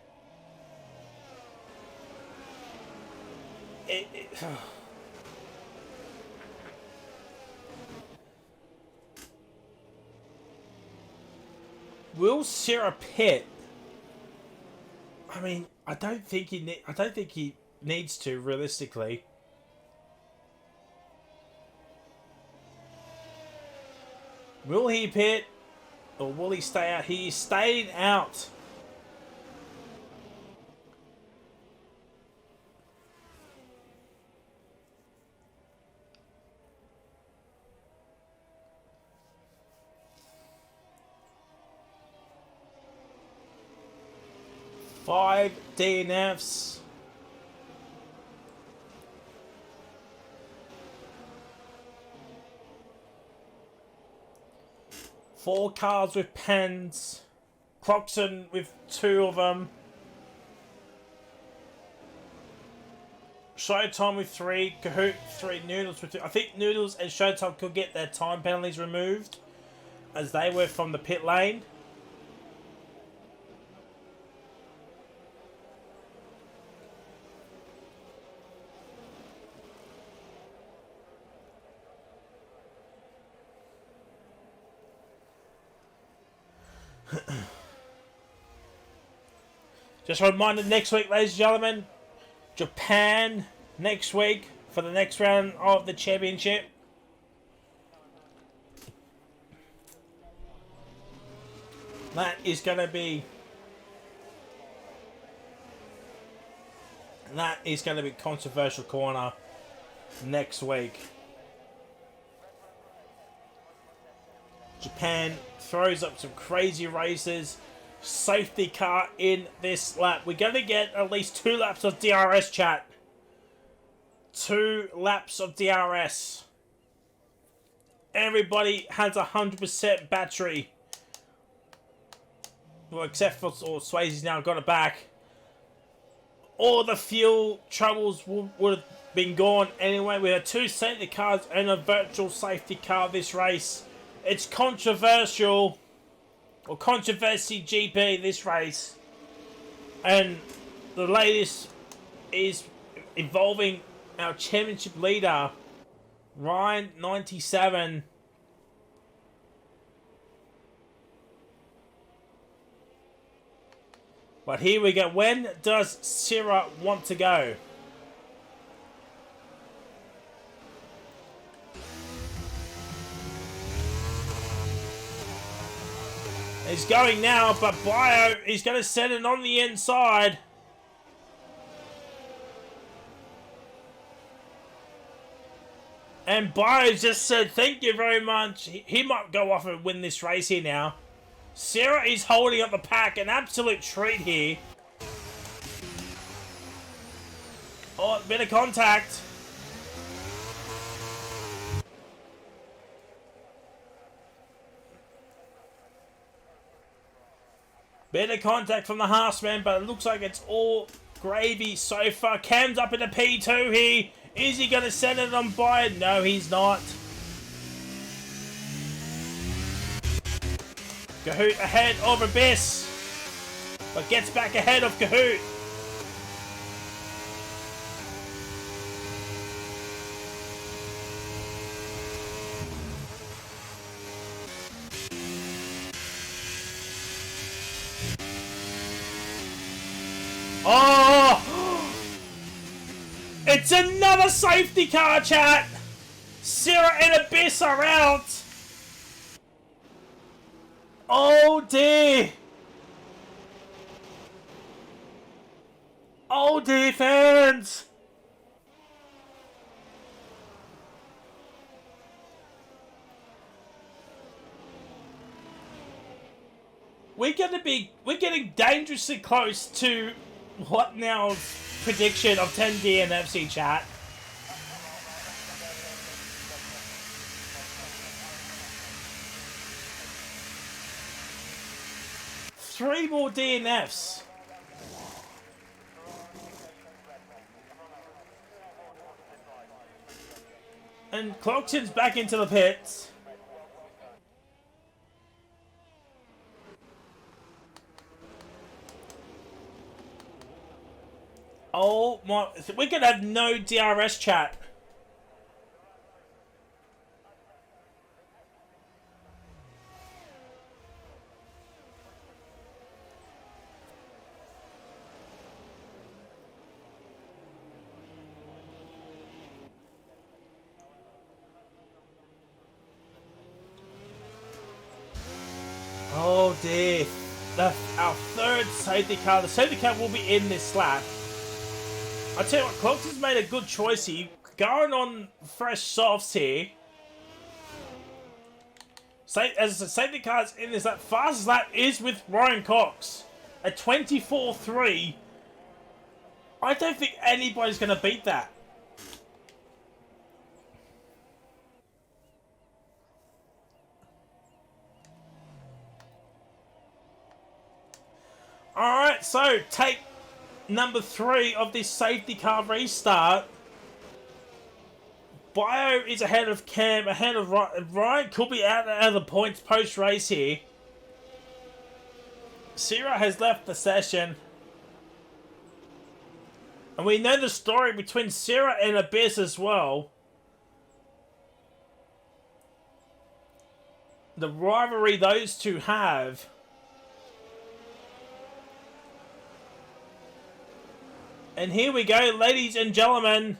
Will Sierra pit? I mean, I don't think he needs to realistically. Will he pit or will he stay out? He is staying out. Five DNFs. Four cars with pens. Croxon with two of them. Showtime with three. Kahoot three. Noodles with two. I think Noodles and Showtime could get their time penalties removed, as they were from the pit lane. Just a reminder, next week, ladies and gentlemen, Japan next week for the next round of the championship. That is going to be controversial corner next week. Japan throws up some crazy races. Safety car in this lap. We're going to get at least 2 laps of DRS, chat. 2 laps of DRS. Everybody has 100% battery. Well, except for Swayze's now got it back. all the fuel troubles would have been gone anyway. We had 2 safety cars and a virtual safety car this race. It's controversial, or controversy GP this race. And the latest is involving our championship leader, Ryan 97. But here we go. When does Sierra want to go? He's going now, but Bio is going to set it on the inside. And Bio just said, thank you very much. He might go off and win this race here now. Sarah is holding up the pack. An absolute treat here. Oh, bit of contact. Bit of contact from the Haasman, but it looks like it's all gravy so far. Cam's up in the P2 here. Is he going to send it on by? No, he's not. Kahoot ahead of Abyss, but gets back ahead of Kahoot. Oh! It's another safety car, chat! Sarah and Abyss are out! Oh dear! Oh dear, fans! We're getting dangerously close to what now prediction of 10 DNFC, chat. Three more DNFs. And Clarkson's back into the pits. Oh my, we're gonna have no DRS, chat. Oh dear. Our third safety car. The safety car will be in this lap. I tell you what, Clarkson's made a good choice here. Going on fresh softs here. As the safety car's in this lap, fastest lap is with Ryan Cox at 24.3. I don't think anybody's going to beat that. Alright, so take number 3 of this safety car restart. Bio is ahead of Cam, ahead of Ryan. Ryan could be out of the points post-race here. Sierra has left the session. And we know the story between Sierra and Abyss as well. The rivalry those two have. And here we go, ladies and gentlemen.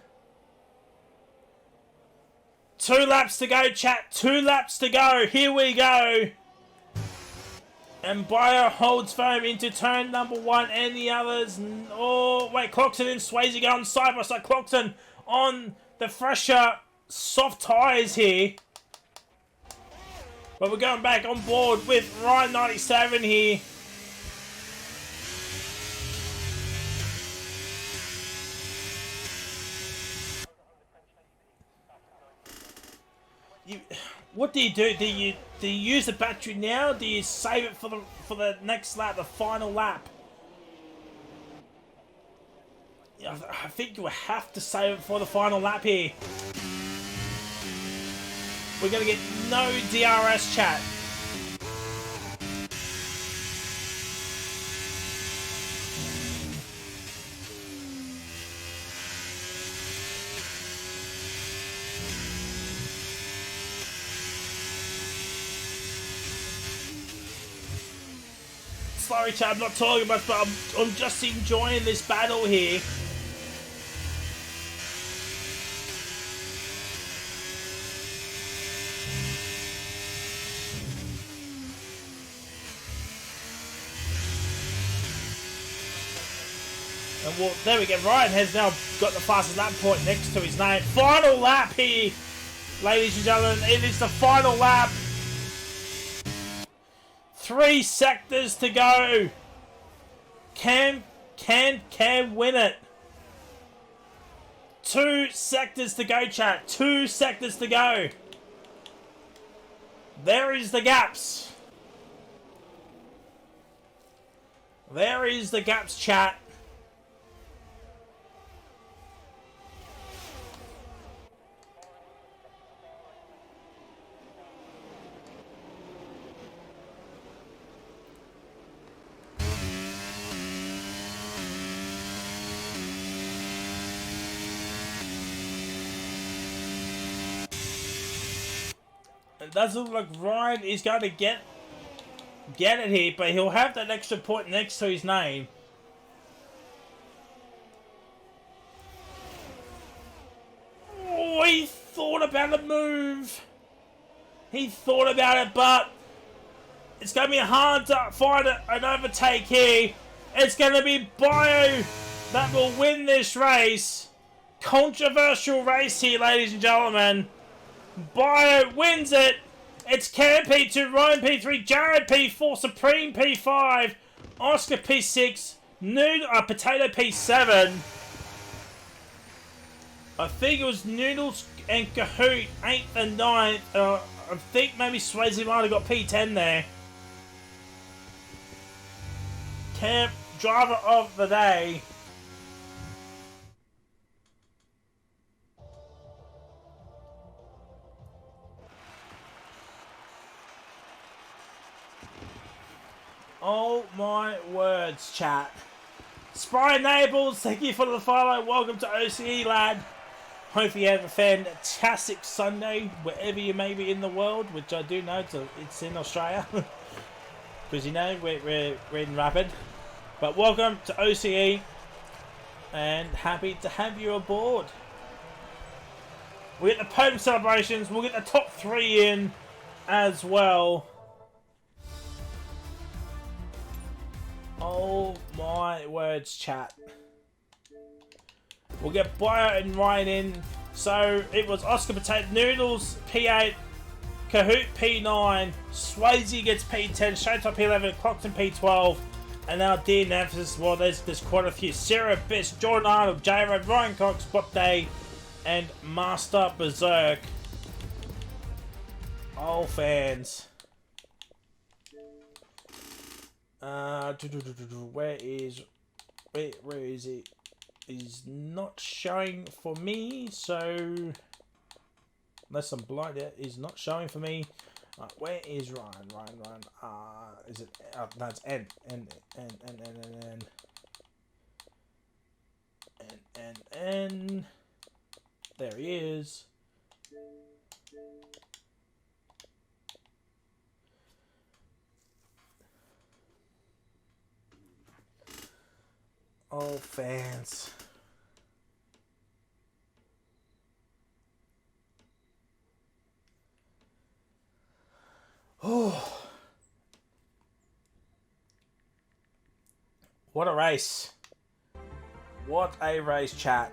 2 laps to go, chat. 2 laps to go. Here we go. And Bio holds firm into turn number 1 and the others. Oh, wait, Clarkson and Swayze going side by side. Clarkson on the fresher soft tyres here. But we're going back on board with Ryan 97 here. What do you do? Do you use the battery now? Do you save it for the next lap, the final lap? I think you will have to save it for the final lap here. We're going to get no DRS chat. Sorry, chat, I'm not talking much, but I'm just enjoying this battle here. And well, there we go. Ryan has now got the fastest lap point next to his name. Final lap here, ladies and gentlemen. It is the final lap. 3 sectors to go. Can win it. 2 sectors to go, chat. 2 sectors to go. There is the gaps. There is the gaps, chat. It doesn't look like Ryan is going to get it here, but he'll have that extra point next to his name. Oh, he thought about a move. He thought about it, but it's going to be hard to find an overtake here. It's going to be Bio that will win this race. Controversial race here, ladies and gentlemen. Bio wins it. It's Cam P2, Ryan P3, Jared P4, Supreme P5, Oscar P6, Potato P7. I think it was Noodles and Kahoot 8th and 9th. I think maybe Swayze might have got P10 there. Camp driver of the day. Oh my words, chat. Spry Naples, thank you for the follow. Welcome to OCE, lad. Hope you have a fantastic Sunday, wherever you may be in the world, which I do know it's in Australia. Because you know, we're in Rapid. But welcome to OCE, and happy to have you aboard. We'll get the podium celebrations, we'll get the top 3 in as well. Oh my words, chat. We'll get Bio and Ryan in. So it was Oscar Potato, Noodles P8, Kahoot P9, Swayze gets P10, Showtop P11, Clockton P12, and now DNF. Well, there's quite a few. Sarah Best, Jordan Arnold, J-Rod, Ryan Cox, Bob Day, and Master Berserk. Oh, fans. Where is he? He's not showing for me, so unless I'm blind, yeah, he's not showing for me. Where is Ryan? Is it? No, it's N. There he is. Oh, fans. Oh. What a race. What a race, chat.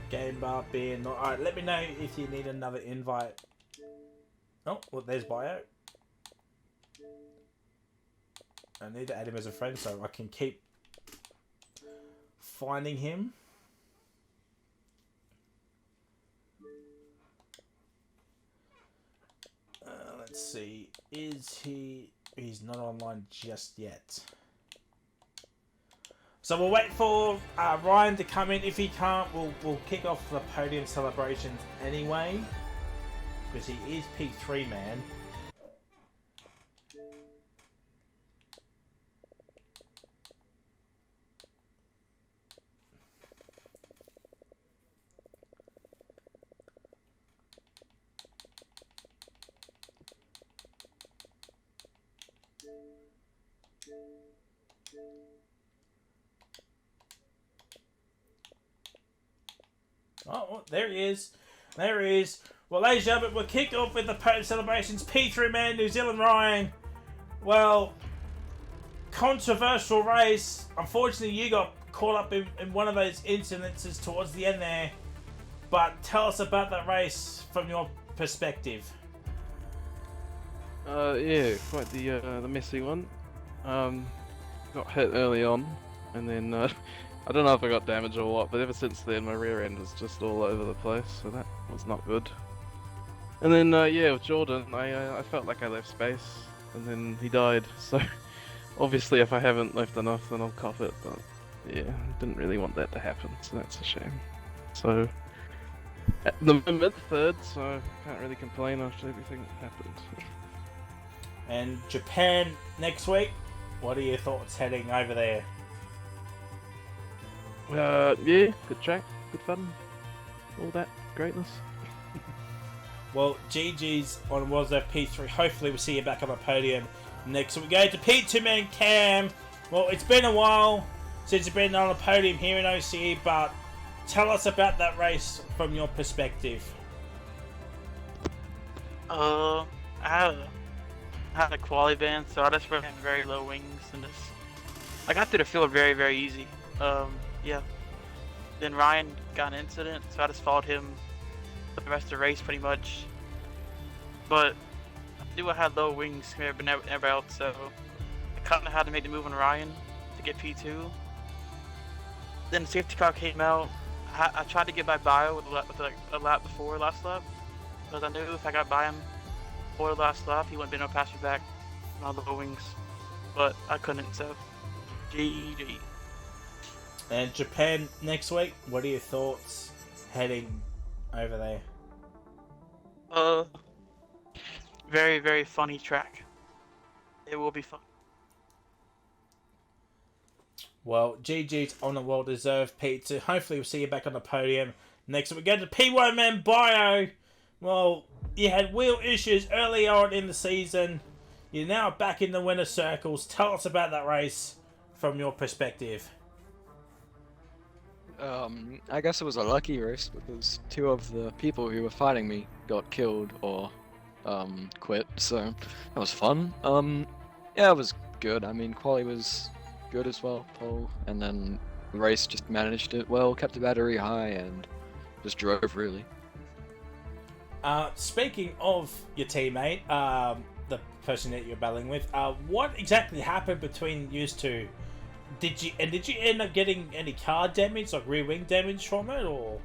Game bar being... Alright, let me know if you need another invite. Oh, well, there's Bio. I need to add him as a friend so I can keep finding him. Let's see. Is he... He's not online just yet. So we'll wait for Ryan to come in. If he can't, we'll kick off the podium celebrations anyway. Because he is P3 man. Oh, there he is. There he is. Well, ladies and gentlemen, we're kicked off with the podium celebrations. P3 man, New Zealand Ryan. Well, controversial race. Unfortunately, you got caught up in one of those incidences towards the end there. But tell us about that race from your perspective. Yeah, quite the messy one. Got hit early on, and then I don't know if I got damage or what, but ever since then my rear end was just all over the place, so that was not good. And then yeah, with Jordan, I felt like I left space, and then he died. So obviously, if I haven't left enough, then I'll cop it. But yeah, didn't really want that to happen, so that's a shame. So at the moment, third, so can't really complain after everything that happened. And Japan next week. What are your thoughts heading over there? Yeah, good track, good fun, all that greatness. Well, GG's on World's P3. Hopefully we'll see you back on the podium next. So we go to P2 man Cam. Well, it's been a while since you've been on the podium here in OCE, but tell us about that race from your perspective. I had a quali ban, so I just ran very low wings and just I got through the field very, very easy. Yeah. Then Ryan got an incident, so I just followed him for the rest of the race pretty much. But I knew I had low wings compared to everybody else, so I kind of had to make the move on Ryan to get P2. Then the safety car came out. I tried to get by Bio with like a lap before last lap, because I knew if I got by him before the last lap, he wouldn't be able to pass me back on the low wings. But I couldn't, so GG. And Japan next week, what are your thoughts heading over there? Very, very funny track. It will be fun. Well, GG's on a well-deserved P2. Hopefully we'll see you back on the podium next week. We go to P1 man Bio. Well, you had wheel issues early on in the season. You're now back in the winner's circles. Tell us about that race from your perspective. I guess it was a lucky race because two of the people who were fighting me got killed or quit, so that was fun. Yeah, it was good. I mean, quali was good as well, pole, and then the race just managed it well, kept the battery high, and just drove really. Speaking of your teammate, the person that you're battling with, what exactly happened between you two? Did you end up getting any car damage, like rear wing damage from it, or?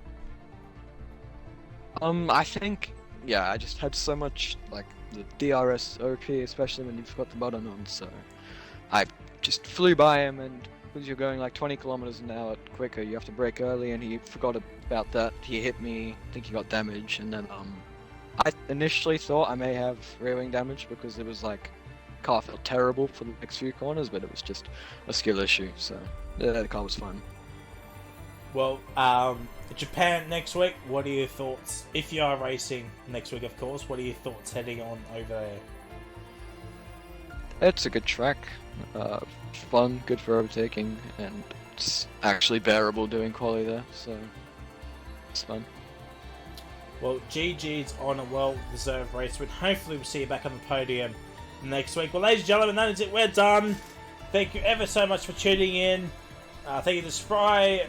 I think, yeah, I just had so much, like, the DRS OP, especially when you've got the button on, so I just flew by him, and because you're going like 20 kilometers an hour quicker, you have to brake early, and he forgot about that. He hit me, I think he got damage, and then I initially thought I may have rear wing damage because it was like, car felt terrible for the next few corners, but it was just a skill issue, so yeah, the car was fine. Well, Japan next week, what are your thoughts? If you are racing next week, of course, what are your thoughts heading on over there? It's a good track, fun, good for overtaking, and it's actually bearable doing quali there, so it's fun. Well, GG's on a well-deserved race win. Hopefully we'll see you back on the podium next week. Well, ladies and gentlemen, that is it. We're done. Thank you ever so much for tuning in. Thank you to Spry,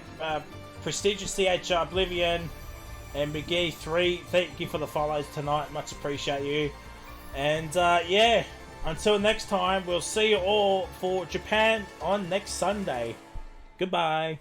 Prestigious CHR Oblivion, and McGee3, thank you for the follows tonight. Much appreciate you. And yeah, until next time, we'll see you all for Japan on next Sunday. Goodbye.